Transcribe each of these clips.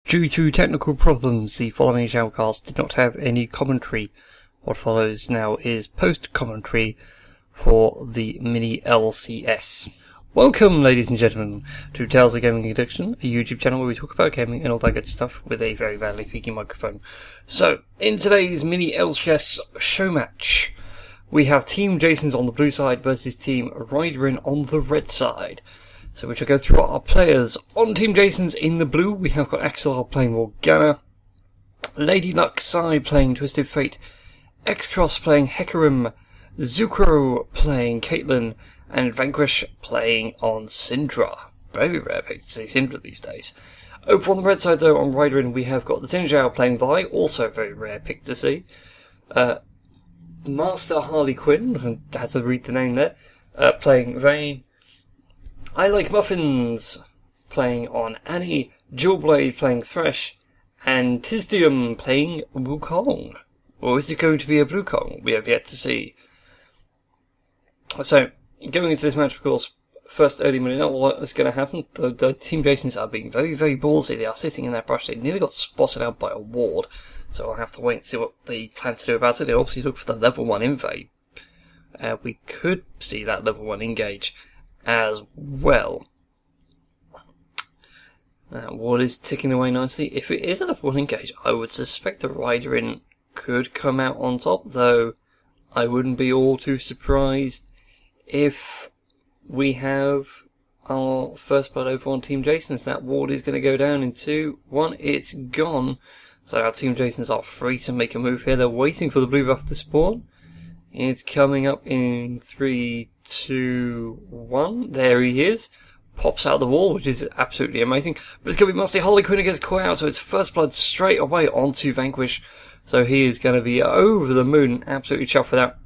Due to technical problems, the following shoutcast did not have any commentary. What follows now is post-commentary for the Mini LCS. Welcome, ladies and gentlemen, to Tales of Gaming Addiction, a YouTube channel where we talk about gaming and all that good stuff with a very badly speaking microphone. So, in today's Mini LCS show match, we have Team Jason's on the blue side versus Team Ryderrin on the red side. So we shall go through our players. On Team Jason's in the blue, we have got XLR playing Morgana, Lady Luxai playing Twisted Fate, X-Cross playing Hecarim, Zucro playing Caitlyn, and Vanquish playing on Syndra. Very rare pick to see Syndra these days. Over on the red side though, on Ryderrin, we have got the Xinjiao playing Vi, also a very rare pick to see. Master Harley Quinn, I had to read the name there, playing Vayne. I Like Muffins playing on Annie, Jewelblade playing Thresh, and Tisdium playing Wukong. Or is it going to be a Wukong? We have yet to see. So, going into this match, of course, first early minute, not what is going to happen. The Team Jasons are being very, very ballsy. They are sitting in that brush. They nearly got spotted out by a ward. So I'll have to wait and see what they plan to do about it. They obviously look for the level 1 invade. We could see that level 1 engage as well. Ward is ticking away nicely. If it is a level 1 engage, I would suspect the Ryderrin could come out on top, though I wouldn't be all too surprised if we have our first blood over on Team Jason's. That ward is going to go down in 2, 1, it's gone. So our Team Jasons are free to make a move here. They're waiting for the blue buff to spawn. It's coming up in 3, 2, 1. There he is. Pops out the wall, which is absolutely amazing. But it's going to be Master Harley Quinn against Koi out, so it's first blood straight away onto Vanquish. So he is going to be over the moon. Absolutely chuffed for that.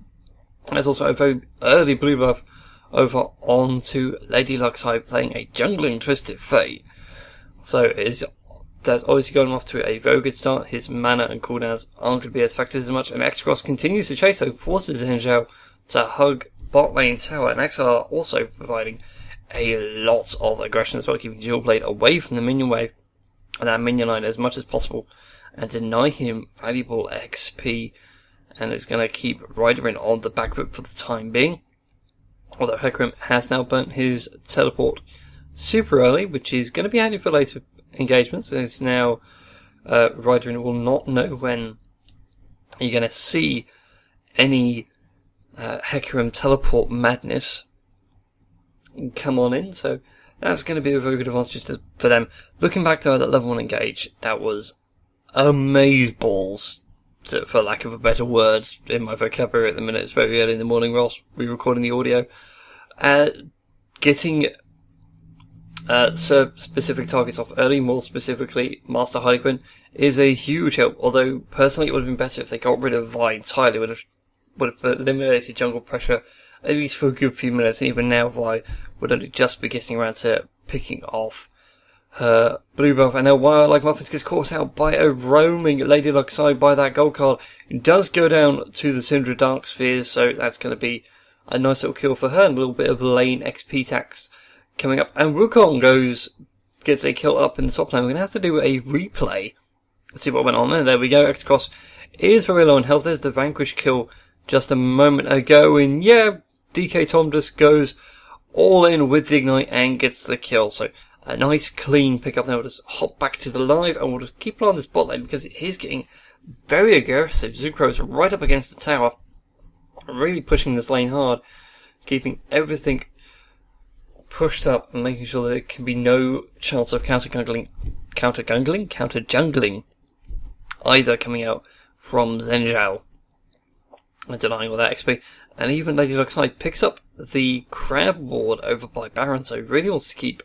There's also a very early blue buff over onto Lady Luxai playing a jungling Twisted Fate. So that's obviously going off to a very good start. His mana and cooldowns aren't going to be as affected as much. And X-Cross continues to chase, so forces Xinjiao to hug bot lane tower. And XLR also providing a lot of aggression as well, keeping Jewelblade away from the minion wave and that minion line as much as possible and deny him valuable XP. And it's going to keep Ryderrin on the back foot for the time being. Although Hecarim has now burnt his teleport super early, which is going to be handy for later engagements. It's now Ryderrin will not know when you're going to see any Hecarim teleport madness come on in, so that's going to be a very good advantage for them. Looking back though at that level 1 engage, that was amazeballs, for lack of a better word in my vocabulary at the minute. It's very early in the morning whilst we're recording the audio. Getting specific targets off early, more specifically Master Harley Quinn, is a huge help. Although personally it would have been better if they got rid of Vi entirely. Would have eliminated jungle pressure at least for a good few minutes. And even now Vi would only just be getting around to picking off her blue buff. And now while Like Muffins gets caught out by a roaming Lady Luxai by that gold card, it does go down to the Syndra Dark Spheres, so that's going to be a nice little kill for her and a little bit of lane XP tax coming up. And Wukong gets a kill up in the top lane. We're going to have to do a replay. Let's see what went on there. There we go. X-Cross is very low on health. There's the Vanquish kill just a moment ago. And yeah, DK Tom just goes all in with the Ignite and gets the kill. So a nice clean pick up there. We'll just hop back to the live and we'll just keep an eye on this bot lane because it is getting very aggressive. Zucro's right up against the tower. Really pushing this lane hard. Keeping everything pushed up and making sure that there can be no chance of counter jungling either coming out from Xinjiao and denying all that XP. And even Lady Luxai picks up the crab ward over by Baron, so really wants to keep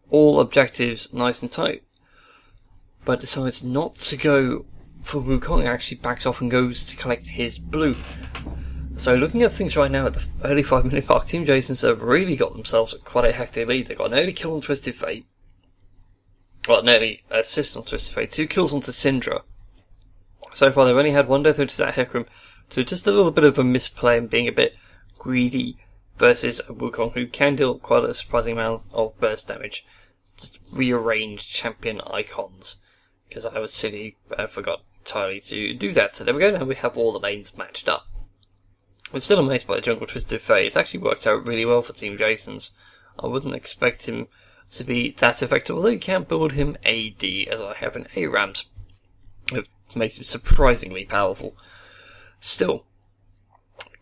all objectives nice and tight, but decides not to go for Wukong. Actually backs off and goes to collect his blue. So looking at things right now at the early 5-minute mark, Team Jasons have really got themselves quite a hectic lead. They got an early kill on Twisted Fate. Well, an early assist on Twisted Fate. 2 kills onto Syndra. So far they've only had 1 death, which is that Hecarim. So just a little bit of a misplay and being a bit greedy versus Wukong, who can deal quite a surprising amount of burst damage. Just rearrange champion icons because I was silly, I forgot entirely to do that. So there we go, now we have all the lanes matched up. I'm still amazed by the Jungle Twisted Fate. It's actually worked out really well for Team Jason's. I wouldn't expect him to be that effective, although you can build him AD, as I have an ARAMs. It makes him surprisingly powerful. Still,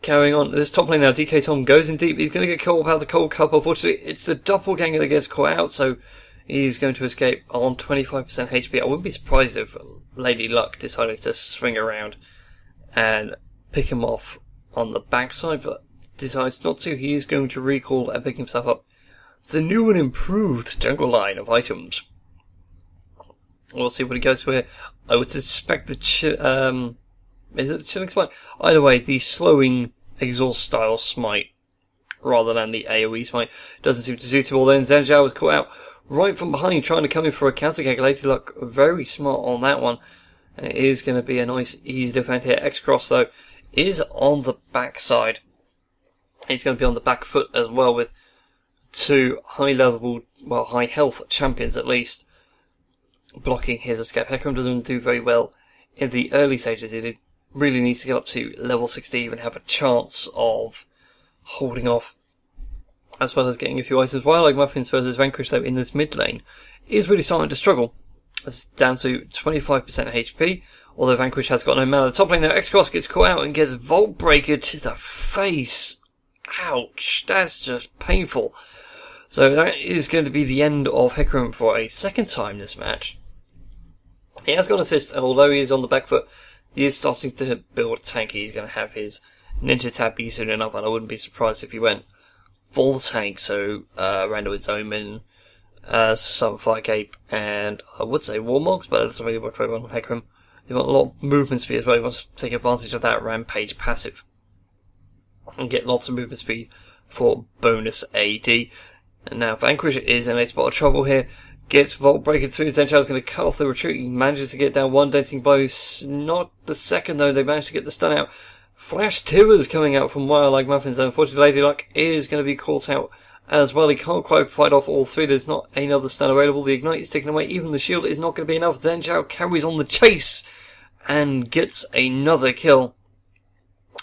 carrying on, this top lane now, DK Tom goes in deep. He's going to get caught by the Cold Cup. Unfortunately, it's the doppelganger that gets caught out, so he's going to escape on 25% HP. I wouldn't be surprised if Lady Luck decided to swing around and pick him off on the backside, but decides not to. He is going to recall and pick himself up the new and improved jungle line of items. We'll see what he goes for here. I would suspect the is it the Chilling Smite? Either way, the slowing exhaust style smite rather than the AoE smite doesn't seem to suit him all. Then Zheng Zhao was caught out right from behind, trying to come in for a counter gag. Lady Luck very smart on that one, and it is going to be a nice easy defend here. X-Cross though is on the back side. He's going to be on the back foot as well, with two high health champions at least blocking his escape. Hecarim doesn't do very well in the early stages. He really needs to get up to level 60 to even have a chance of holding off, as well as getting a few items. While like Muffins versus Vanquish though in this mid lane is really starting to struggle. It's down to 25% HP, although Vanquish has got no mana. The top lane there, X-Cross gets caught out and gets Vault Breaker to the face. Ouch, that's just painful. So that is going to be the end of Hecarim for a second time this match. He has got an assist, and although he is on the back foot, he is starting to build a tank. He's going to have his Ninja Tabi soon enough, and I wouldn't be surprised if he went full tank. So Randuin's Omen, Sunfire Cape, and I would say Warmogs, but that doesn't really work very well on Hecarim. He's got a lot of movement speed as well. He wants to take advantage of that Rampage passive and get lots of movement speed for bonus AD. And now Vanquish is in a spot of trouble here. Gets Vault breaking through. Zheng Zhao's going to cut off the retreat. He manages to get down one denting blow. Not the second though. They managed to get the stun out. Flash Tivers coming out from Wire Like Muffins. Unfortunately, Lady Luck is going to be caught out as well. He can't quite fight off all three. There's not another stun available. The Ignite is taken away. Even the shield is not going to be enough. Zheng Zhao carries on the chase and gets another kill.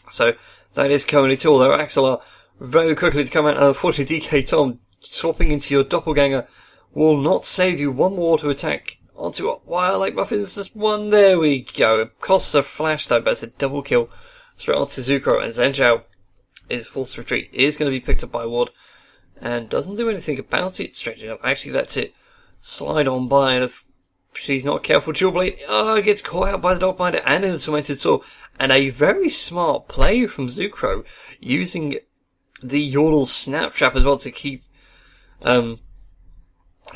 So that is currently two. Although Axelar very quickly to come out. And unfortunately, DK Tom swapping into your doppelganger will not save you. One more to attack onto a Wire Like Muffins. Just one. There we go. It costs a flash though, but it's a double kill straight onto Zuko. And Zheng Zhao is forced retreat. Is going to be picked up by Ward and doesn't do anything about it. Straight enough, actually lets it slide on by. And if she's not careful, Jewel Blade gets caught out by the Dogbinder and in the Cemented Sword. And a very smart play from Zuko, using the Yordle Snap Trap as well to keep a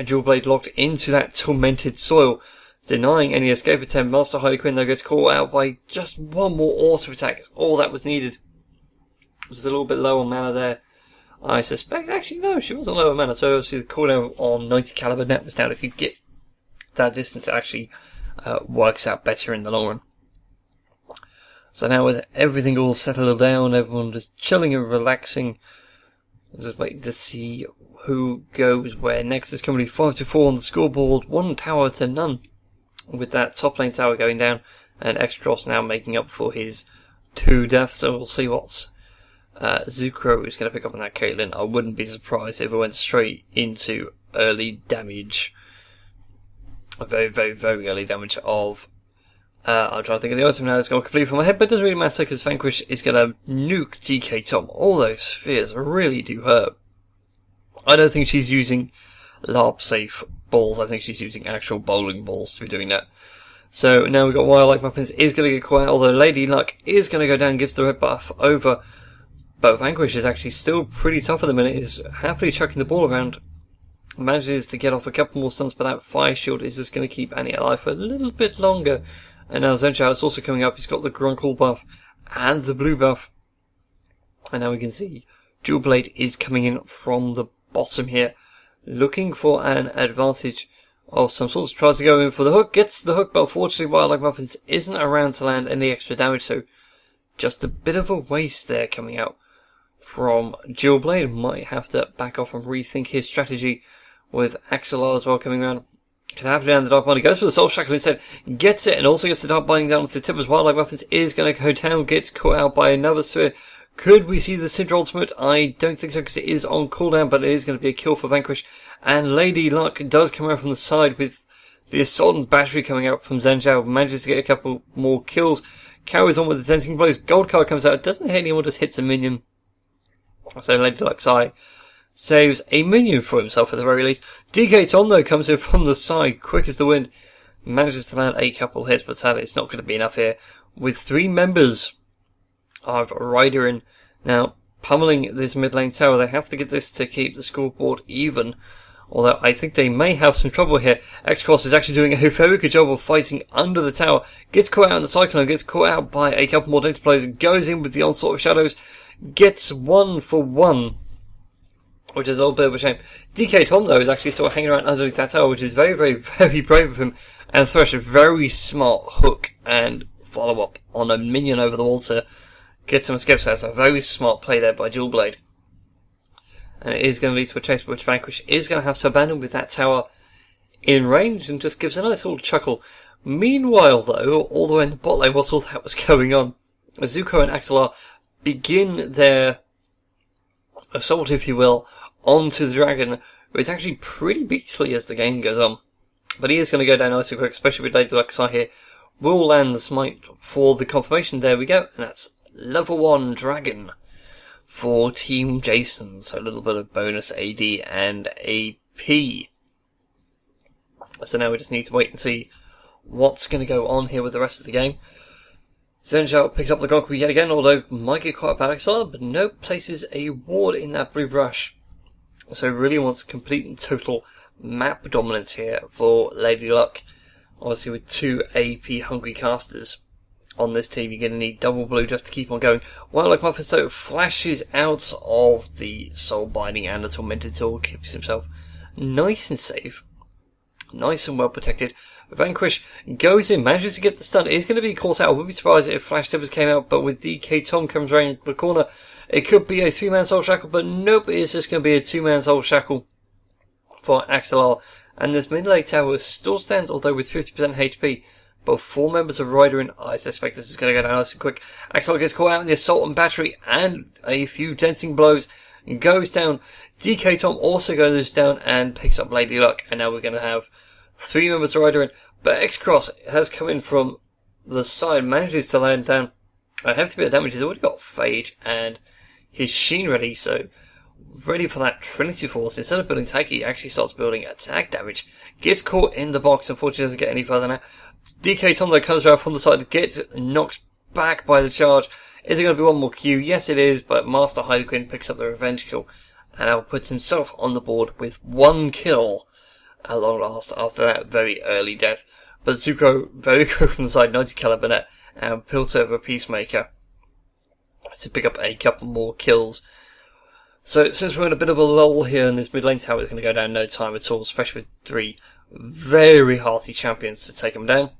Jewel Blade locked into that tormented soil, denying any escape attempt. Master Harley Quinn though gets caught out by just one more auto attack. It's all that was needed. It was a little bit low on mana there, I suspect. Actually no, she wasn't low on mana, so obviously the cooldown on 90 caliber net was down. If you get that distance, it actually works out better in the long run. So now with everything all settled down, everyone just chilling and relaxing, just waiting to see who goes where next. Is currently 5-4 on the scoreboard, 1 tower to none, with that top lane tower going down, and X-Cross now making up for his 2 deaths. So we'll see what Zuko is going to pick up on that Caitlyn. I wouldn't be surprised if it went straight into early damage, a very, very, very early damage of I'm trying to think of the item now. It's gone completely from my head, but it doesn't really matter because Vanquish is going to nuke DK Tom. All those spheres really do hurt. I don't think she's using LARP safe balls. I think she's using actual bowling balls to be doing that. So now we've got Wire Like Muffins is going to get quiet, although Lady Luck is going to go down, gives the red buff over. But Vanquish is actually still pretty tough at the minute, is happily chucking the ball around. Manages to get off a couple more stuns, but that fire shield is just going to keep Annie alive for a little bit longer. And now Zheng Zhao is also coming up. He's got the Grunkle buff and the blue buff. And now we can see Jewel Blade is coming in from the bottom here, looking for an advantage of some sort. Tries to go in for the hook, gets the hook, but unfortunately Wire Like Muffins isn't around to land any extra damage, so just a bit of a waste there coming out from Jewel Blade. Might have to back off and rethink his strategy, with Axelar as well coming around. Can happen down the Dark Binding, goes for the Soul Shackle instead, gets it, and also gets the Dark Binding down onto the tip as well. Like Muffins is going to go down, gets caught out by another sphere. Could we see the Cinder Ultimate? I don't think so, because it is on cooldown, but it is going to be a kill for Vanquish. And Lady Luck does come out from the side with the Assault and Battery coming out from Zheng Zhao, manages to get a couple more kills, carries on with the Dancing Blows. Gold card comes out, doesn't hit anyone, just hits a minion. So Lady Luck's eye saves a minion for himself at the very least. DK Tom though comes in from the side, quick as the wind, manages to land a couple hits, but sadly it's not going to be enough here. With 3 members of Ryderrin now pummeling this mid lane tower, they have to get this to keep the scoreboard even. Although I think they may have some trouble here. X-Cross is actually doing a very good job of fighting under the tower. Gets caught out in the Cyclone, gets caught out by a couple more data players, goes in with the Onslaught of Shadows, gets 1 for 1. Which is a little bit of a shame. DK Tom, though, is actually still hanging around underneath that tower, which is very, very, very brave of him. And Thresh, a very smart hook and follow-up on a minion over the wall to get some escape. So that's a very smart play there by Jewel Blade. And it is going to lead to a chase, which Vanquish is going to have to abandon with that tower in range, and just gives a nice little chuckle. Meanwhile, though, all the way in the bot lane, whilst all that was going on, Zuko and Axelar begin their assault, if you will, onto the dragon. It's actually pretty beastly as the game goes on. But he is going to go down nice and quick, especially with Lady Luck here. Will land the smite for the confirmation. There we go. And that's level 1 dragon for Team Jason. So a little bit of bonus AD and AP. So now we just need to wait and see what's going to go on here with the rest of the game. Zheng Zhao picks up the Gonku yet again, although might get quite a bad exile, but no, places a ward in that blue brush. So really wants complete and total map dominance here for Lady Luck. Obviously with 2 AP hungry casters on this team, you're going to need double blue just to keep on going. While like Muffins though flashes out of the Soul Binding and the Tormented Tool, keeps himself nice and safe, nice and well protected. Vanquish goes in, manages to get the stun. It's going to be caught out. I wouldn't be surprised if Flash Tippers came out, but with DK Tom comes around the corner, it could be a 3-man Soul Shackle, but nope, it's just going to be a 2-man Soul Shackle for Axelar. And this mid-lane tower still stands, although with 50% HP. Both 4 members of Ryderrin, I suspect this is going to go down nice and quick. Axelar gets caught out in the Assault and Battery, and a few dancing blows, goes down. DK Tom also goes down and picks up Lady Luck, and now we're going to have 3 members of Ryderrin. But X-Cross has come in from the side, manages to land down a hefty bit of damage. He's already got Fade and his Sheen ready, so ready for that Trinity Force. Instead of building tank, he actually starts building attack damage. Gets caught in the box, unfortunately doesn't get any further now. DK Tom though comes around from the side, gets knocked back by the charge. Is it going to be one more Q? Yes it is, but Master Harlequin picks up the revenge kill and now puts himself on the board with 1 kill at long last after that very early death. But Zuko very quick from the side, 90 caliber net, and Piltover Peacemaker to pick up a couple more kills. So since we're in a bit of a lull here, and this mid lane tower is going to go down no time at all, especially with 3 very hearty champions to take them down,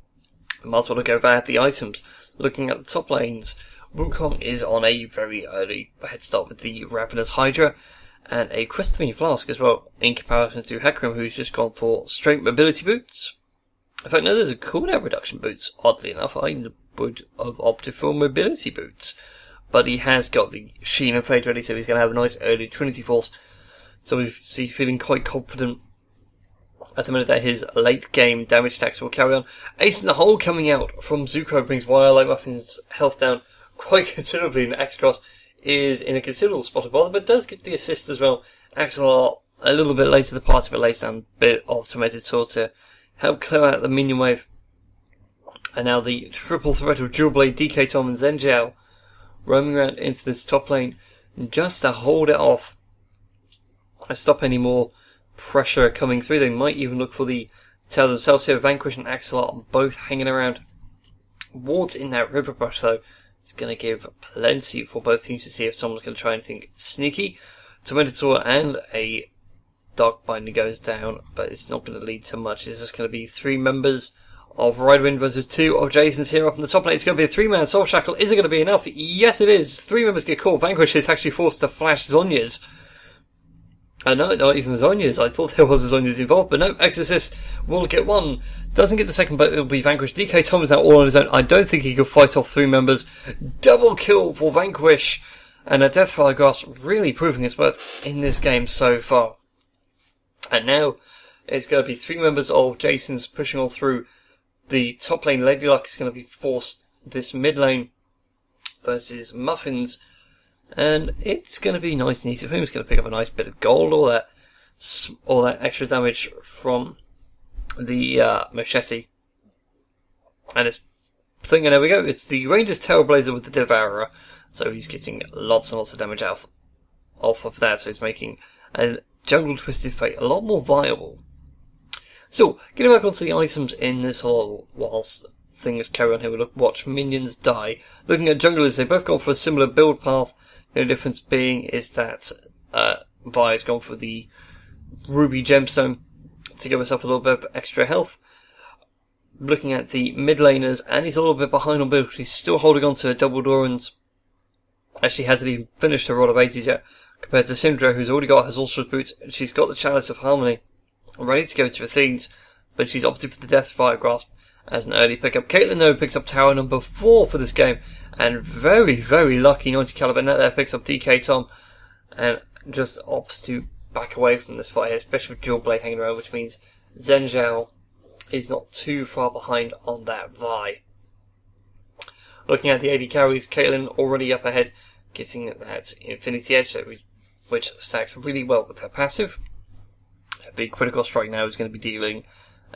we might as well go back at the items. Looking at the top lanes, Wukong is on a very early head start with the Ravenous Hydra, and a Crystalline Flask as well, in comparison to Hecarim, who's just gone for straight mobility boots. In fact, no, there's a cooldown reduction boots, oddly enough. I would have opted for mobility boots. But he has got the Sheen and Fade ready, so he's going to have a nice early Trinity Force. So he's feeling quite confident at the minute that his late game damage stacks will carry on. Ace in the Hole coming out from Zuko brings Wildlight Muffin's health down quite considerably, and X-Cross is in a considerable spot of bother, but does get the assist as well. Axelar a little bit later the party, but lays down a bit of Tormented Sword to help clear out the minion wave. And now the triple threat of Jewel Blade, DK Tom and Zheng Zhao roaming around into this top lane just to hold it off and stop any more pressure coming through. They might even look for the tail themselves here. Vanquish and Axelar both hanging around. Wards in that river brush though. It's going to give plenty for both teams to see if someone's going to try anything sneaky. Tormented Sword and a Dark Binding goes down, but it's not going to lead to much. It's just going to be 3 members of Ryderrin versus 2 of Jason's here up in the top lane. It's going to be a 3-man Soul Shackle. Is it going to be enough? Yes, it is. 3 members get caught. Vanquish is actually forced to flash Zonya's. No, not even Zhonya's. I thought there was a Zhonya's involved, but no, Exorcist will get one. Doesn't get the second, but it'll be Vanquish. DK Tom is now all on his own. I don't think he could fight off 3 members. Double kill for Vanquish. And a Deathfire Grasp really proving its worth in this game so far. And now it's going to be 3 members of Jason's pushing all through. The top lane, Lady Luck, is going to be forced this mid lane versus Muffins. And it's going to be nice and easy for him. He's going to pick up a nice bit of gold, all that extra damage from the machete. And it's thing, and there we go. It's the Ranger's Tailblazer with the Devourer. So he's getting lots and lots of damage off of that. So he's making a Jungle Twisted Fate a lot more viable. So, getting back onto the items in this hall whilst things carry on here. We'll watch minions die. Looking at junglers, they've both gone for a similar build path. The only difference being is that Vi's gone for the Ruby Gemstone to give herself a little bit of extra health. Looking at the mid laners, and he's a little bit behind on build. He's still holding on to a double Doran's. Actually hasn't even finished her Rod of Ages yet, compared to Syndra, who's already got her Sorcerer's Boots, and she's got the Chalice of Harmony ready to go to Athene's, but she's opted for the Deathfire Grasp as an early pickup. Caitlyn, though, picks up tower number 4 for this game, and very, very lucky 90 caliber net there picks up DK Tom, and just opts to back away from this fight here, especially with Dual Blade hanging around, which means Zhen Zhao is not too far behind on that Vi. Looking at the AD carries, Caitlyn already up ahead, getting that Infinity Edge, which stacks really well with her passive. A big critical strike now is going to be dealing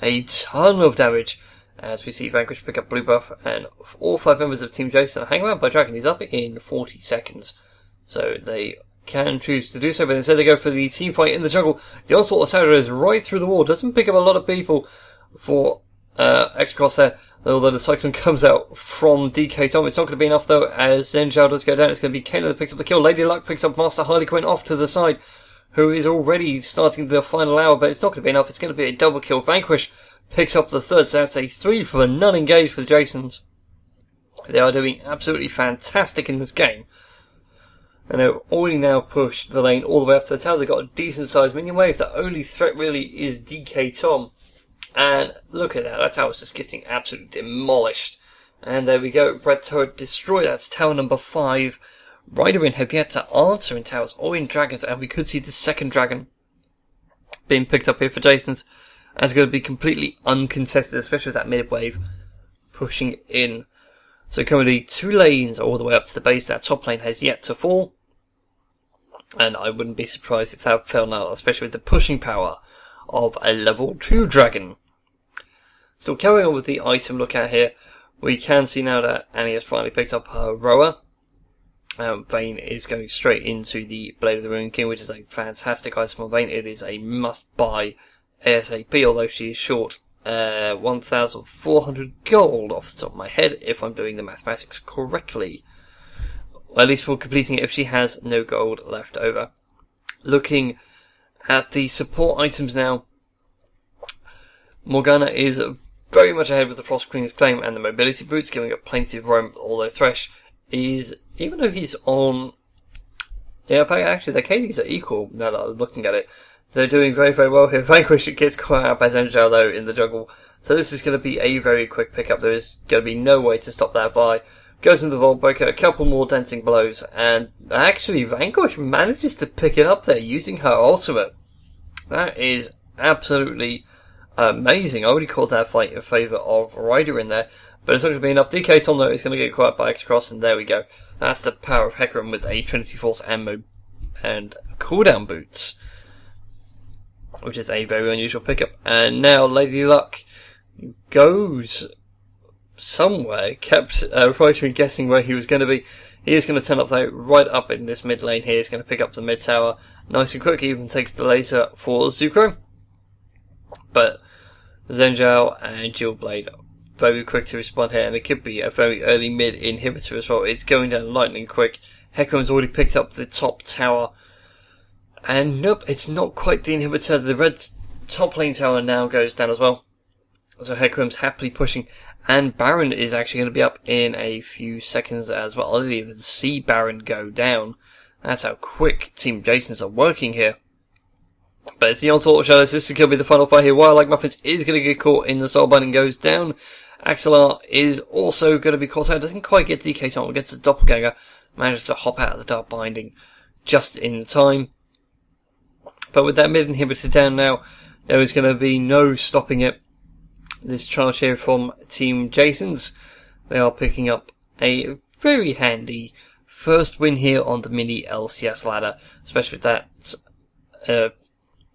a ton of damage, as we see Vanquish pick up blue buff, and all 5 members of Team Jason are hanging around by Dragon. He's up in 40 seconds, so they can choose to do so, but instead they go for the team fight in the jungle. The onslaught of Saturday is right through the wall, doesn't pick up a lot of people for X-Cross there, although the Cyclone comes out from DK Tom. It's not going to be enough though, as Zhen Zhao does go down. It's going to be Caitlyn that picks up the kill. Lady Luck picks up Master Harley Quinn off to the side, who is already starting the final hour, but it's not going to be enough. It's going to be a double kill. Vanquish picks up the third, so that's a 3 for none engaged with Jason's. They are doing absolutely fantastic in this game. And they've already now pushed the lane all the way up to the tower. They've got a decent sized minion wave. The only threat really is DK Tom. And look at that. That tower's just getting absolutely demolished. And there we go. Red turret destroyed. That's tower number 5. Ryderrin have yet to answer in towers or in dragons, and we could see the second dragon being picked up here for Jason's. And it's going to be completely uncontested, especially with that mid wave pushing in. So currently 2 lanes all the way up to the base. That top lane has yet to fall, and I wouldn't be surprised if that fell now, especially with the pushing power of a level 2 dragon. So carrying on with the item look at here, we can see now that Annie has finally picked up her rower. Vayne is going straight into the Blade of the Ruined King, which is a fantastic item on Vayne. It is a must-buy ASAP, although she is short 1,400 gold off the top of my head, if I'm doing the mathematics correctly. Or at least for completing it if she has no gold left over. Looking at the support items now, Morgana is very much ahead with the Frost Queen's Claim and the Mobility Boots, giving up plenty of roam, although Thresh is, even though he's on, yeah, actually their KDs are equal now that I'm looking at it. They're doing very, very well here. Vanquish gets caught out by Zhen Zhao though in the jungle, so this is going to be a very quick pickup. There is going to be no way to stop that Vi. Goes into the Vault Breaker, a couple more denting blows, and actually Vanquish manages to pick it up there using her ultimate. That is absolutely amazing. I already called that fight in favour of Ryderrin there, but it's not going to be enough. DK Tom though is going to get caught by X-Cross, and there we go. That's the power of Hecarim with a Trinity Force ammo and cooldown boots, which is a very unusual pickup. And now Lady Luck goes somewhere, kept Ryderrin guessing where he was going to be. He is going to turn up though, right up in this mid lane here. He's going to pick up the mid tower nice and quick. He even takes the laser for Zucro. But Zhen Zhao and Dual Blade very quick to respond here, and it could be a very early mid inhibitor as well. It's going down lightning quick. Hecarim's already picked up the top tower. And nope, it's not quite the inhibitor. The red top lane tower now goes down as well. So Hecarim's happily pushing. And Baron is actually going to be up in a few seconds as well. I didn't even see Baron go down. That's how quick Team Jasons are working here. But it's the onslaught show. This is going to be the final fight here. Wildlife Muffins is going to get caught in the soul binding, goes down. Axelar is also going to be caught out. Doesn't quite get DK Tom. Gets the doppelganger. Manages to hop out of the dark binding just in time. But with that mid inhibitor down now, there is going to be no stopping it. This charge here from Team Jason's. They are picking up a very handy first win here on the Mini LCS ladder. Especially with that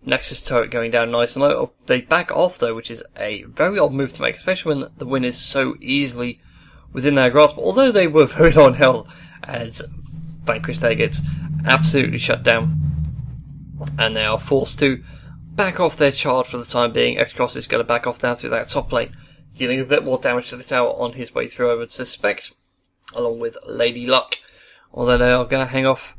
Nexus turret going down nice and low. They back off though, which is a very odd move to make, especially when the win is so easily within their grasp. Although they were very low on health, as Vanquish there gets absolutely shut down. And they are forced to back off their charge for the time being. X-Cross is going to back off down through that top lane, dealing a bit more damage to the tower on his way through, I would suspect, along with Lady Luck. Although they are going to hang off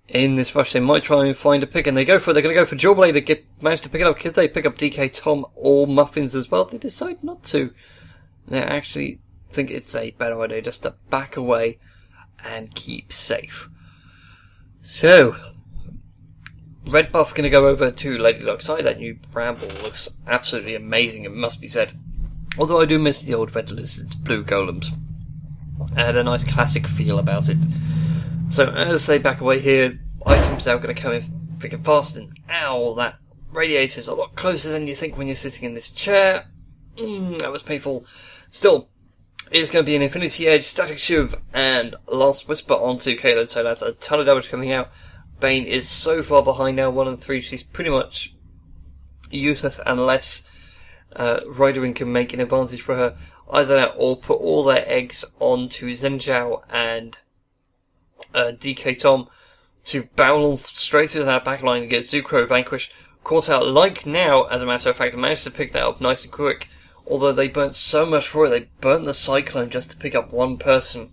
in this rush. They might try and find a pick, and they go for it. They're going to go for Jawblade to manage to pick it up. Could they pick up DK Tom or Muffins as well? They decide not to. They actually think it's a better idea just to back away and keep safe. So, red buff going to go over to Lady Luck's side. That new Bramble looks absolutely amazing, it must be said. Although I do miss the old red lizards, blue golems. It had a nice classic feel about it. So as they back away here, items now going to come in thick and fast, and ow, that radiator is a lot closer than you think when you're sitting in this chair. That was painful. Still, it's going to be an Infinity Edge, Static Shove, and Last Whisper onto Caitlyn, so that's a ton of damage coming out. Bane is so far behind now, 1 and 3, she's pretty much useless unless Ryderrin can make an advantage for her. Either that or put all their eggs onto Zhenjiao and DK Tom to barrel straight through that backline and get Zucro vanquished. Caught out like now, as a matter of fact, and managed to pick that up nice and quick. Although they burnt so much for it, they burnt the Cyclone just to pick up one person.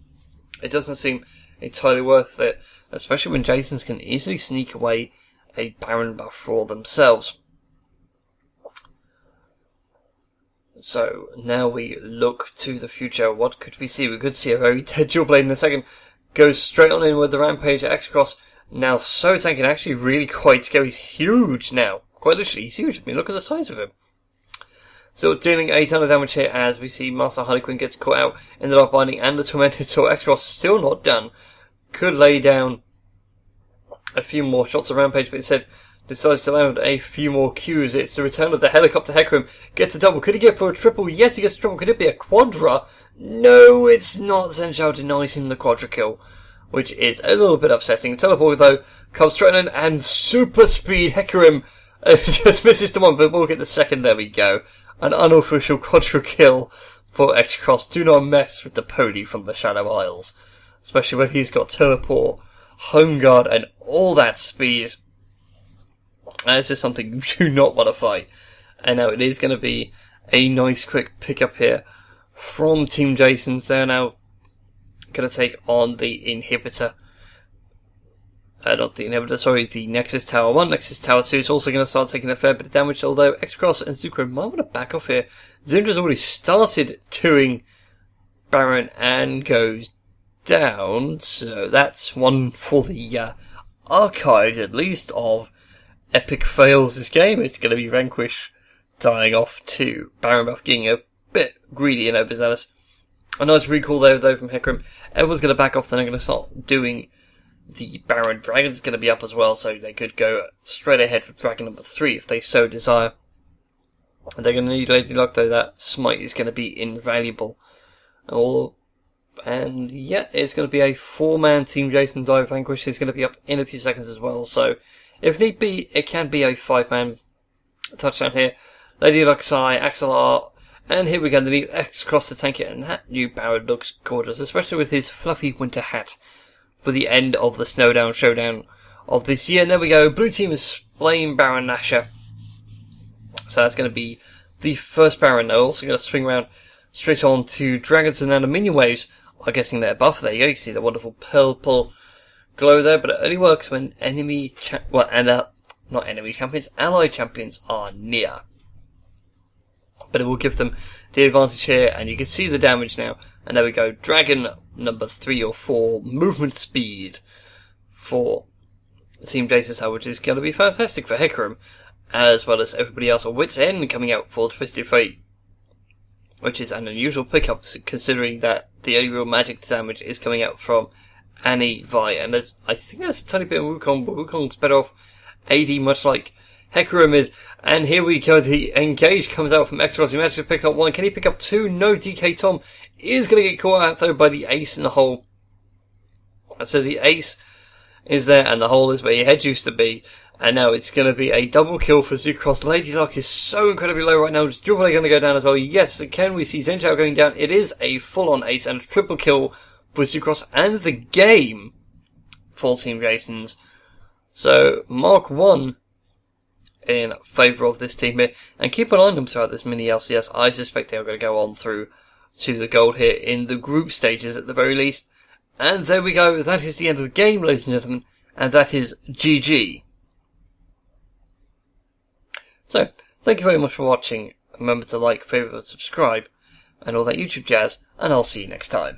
It doesn't seem entirely worth it, especially when Jason's can easily sneak away a Baron buff for themselves. So, now we look to the future. What could we see? We could see a very dead Jawblade in a second. Goes straight on in with the Rampage. X-Cross now so tanky, actually really quite scary. He's huge now. Quite literally, he's huge. I mean, look at the size of him. So dealing a ton of damage here as we see Master Harley Quinn gets caught out in the dark binding and the Tormented Sword. X-Cross still not done. Could lay down a few more shots of Rampage, but instead decides to land a few more Qs. It's the return of the Helicopter Hecarim. Gets a double. Could he get for a triple? Yes, he gets a triple. Could it be a quadra? No, it's not. Zhenjiao denies him the quadra kill, which is a little bit upsetting. Teleport, though, comes straight in, and super speed Hecarim just misses the one, but we'll get the second. There we go. An unofficial quadra kill for X-Cross. Do not mess with the pony from the Shadow Isles, especially when he's got teleport, home guard, and all that speed. This is something you do not want to fight. And now it is going to be a nice quick pickup here from Team Jason's. They're now going to take on the inhibitor. Not the inhibitor, sorry, the Nexus Tower 1. Nexus Tower 2 is also going to start taking a fair bit of damage, although X-Cross and Zucro might want to back off here. Zindra's already started doing Baron and goes down, so that's one for the archives, at least, of epic fails this game. It's going to be Vanquish dying off to Baron buff, getting a bit greedy and overzealous. A nice recall there, though, from Hecarim. Everyone's going to back off, then they're going to start doing the Baron. Dragon's going to be up as well, so they could go straight ahead for Dragon number 3 if they so desire. And they're going to need Lady Luck, though. That smite is going to be invaluable. And yeah, it's going to be a 4-man Team Jason Dive. Vanquish is going to be up in a few seconds as well, so if need be, it can be a 5-man touchdown here. Lady Luck's Eye, Axelar, and here we go, the need X-Cross to tank it, and that new Baron looks gorgeous, especially with his fluffy winter hat for the end of the Snowdown Showdown of this year. And there we go, blue team is playing Baron Nashor. So that's going to be the first Baron. They're also going to swing around straight on to Dragons, and now the minion waves are getting their buff. There you go, you can see the wonderful purple glow there, but it only works when not enemy champions, allied champions are near. But it will give them the advantage here, and you can see the damage now. And there we go, Dragon number 3 or 4, movement speed for Team Jason's, which is going to be fantastic for Hecarim. as well as everybody else on Wits End coming out for Twisted Fate, which is an unusual pickup considering that the only real magic damage is coming out from Annie, Vi, and I think there's a tiny bit of Wukong, but Wukong's better off AD, much like Hecarim is. And here we go, the Engage comes out from Xbox. He managed to pick up 1. Can he pick up 2? No, DK Tom is going to get caught out though by the ace in the hole. And so the ace is there, and the hole is where your head used to be. And now it's going to be a double kill for Zucross. Lady Luck is so incredibly low right now. Is Dribble going to go down as well? Yes, can we see Zenchao going down? It is a full-on ace and a triple kill for Zucross and the game for Team Jason's. So, Mark 1 in favour of this team here. And keep an eye on them throughout this mini LCS. I suspect they are going to go on through to the gold here in the group stages at the very least. And there we go. That is the end of the game, ladies and gentlemen. And that is GG. So, thank you very much for watching. Remember to like, favourite, subscribe, and all that YouTube jazz. And I'll see you next time.